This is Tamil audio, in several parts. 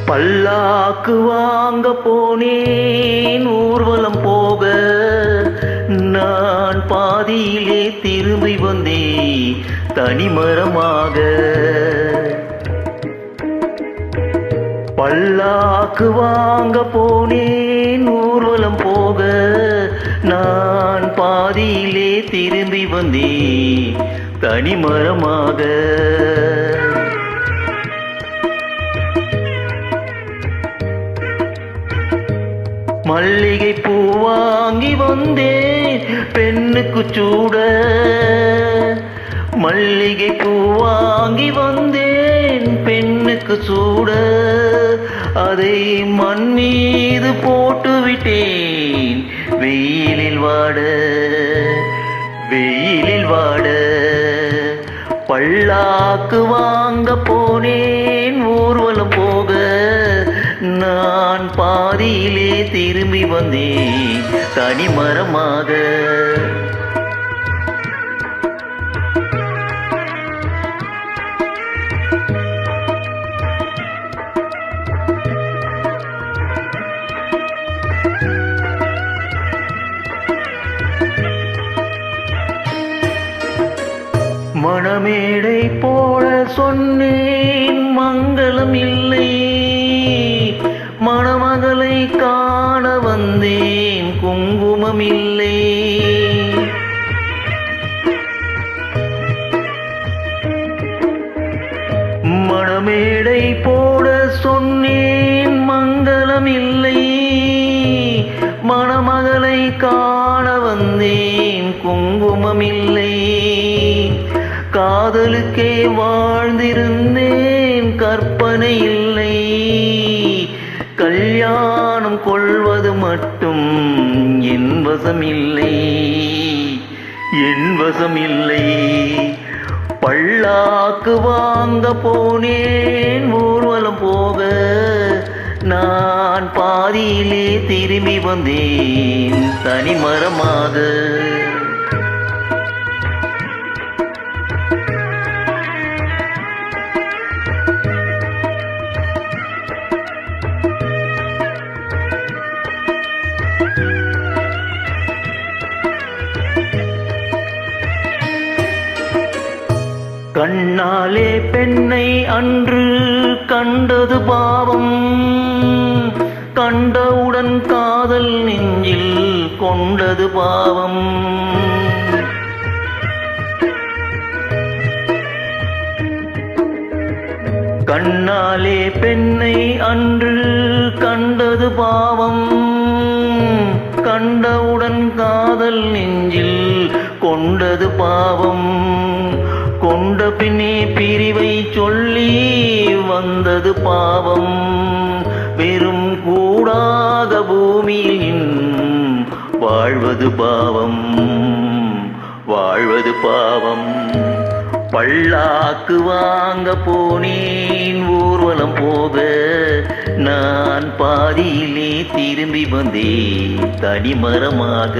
பல்லாக்கு வாங்க போனேன் ஊர்வலம் போக, நான் பாதியிலே திரும்பி வந்தேன் தனிமரமாக. பல்லாக்கு வாங்க போனேன் ஊர்வலம் போக, நான் பாதியிலே திரும்பி வந்தேன் தனிமரமாக. மல்லிகை பூ வாங்கி வந்தேன் பெண்ணுக்கு சூட, மல்லிகை பூ வாங்கி வந்தேன் பெண்ணுக்கு சூட. அதை மண் மீது போட்டு விட்டேன் வெயிலில் வாட, வெயிலில் வாட. பல்லாக்கு வாங்க போனேன் ஊர்வலம் போக, நான் பாதியிலே திரும்பி வந்தேன் தனிமரமாக. மணமேடை போட சொன்னேன் மங்களம் இல்லை, மணமகளை காண வந்தேன் குங்குமம் இல்லை. மணமேடை போட சொன்னேன் மங்களம் இல்லை, மணமகளை காண வந்தேன் குங்குமம் இல்லை. காதலுக்கே வாழ்ந்திருந்தேன் கற்பனை இல்லை, கல்யாணம் கொள்வது மட்டும் என் வசம் இல்லை, என் வசம் இல்லை. பல்லாக்கு வாங்க போனேன் ஊர்வலம் போக, நான் பாதியிலே திரும்பி வந்தேன் தனிமரமாக. கண்ணாலே பெண்ணை அன்று கண்டது பாவம், கண்டவுடன் காதல் நெஞ்சில் கொண்டது பாவம். கண்ணாலே பெண்ணை அன்று கண்டது பாவம், கண்டவுடன் காதல் நெஞ்சில் கொண்டது பாவம். கொண்ட பின்னே பிரிவை சொல்லி வந்தது பாவம், வெறும் கூடாத பூமியில் வாழ்வது பாவம், வாழ்வது பாவம். பல்லாக்கு வாங்க போனேன் ஊர்வலம் போக, நான் பாதியிலே திரும்பி வந்தேன் தனிமரமாக.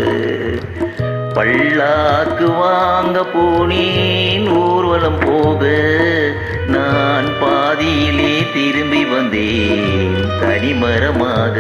பல்லாக்கு வாங்க போனேன் ஊர்வலம் போக, நான் பாதியிலே திரும்பி வந்தேன் தனிமரமாக.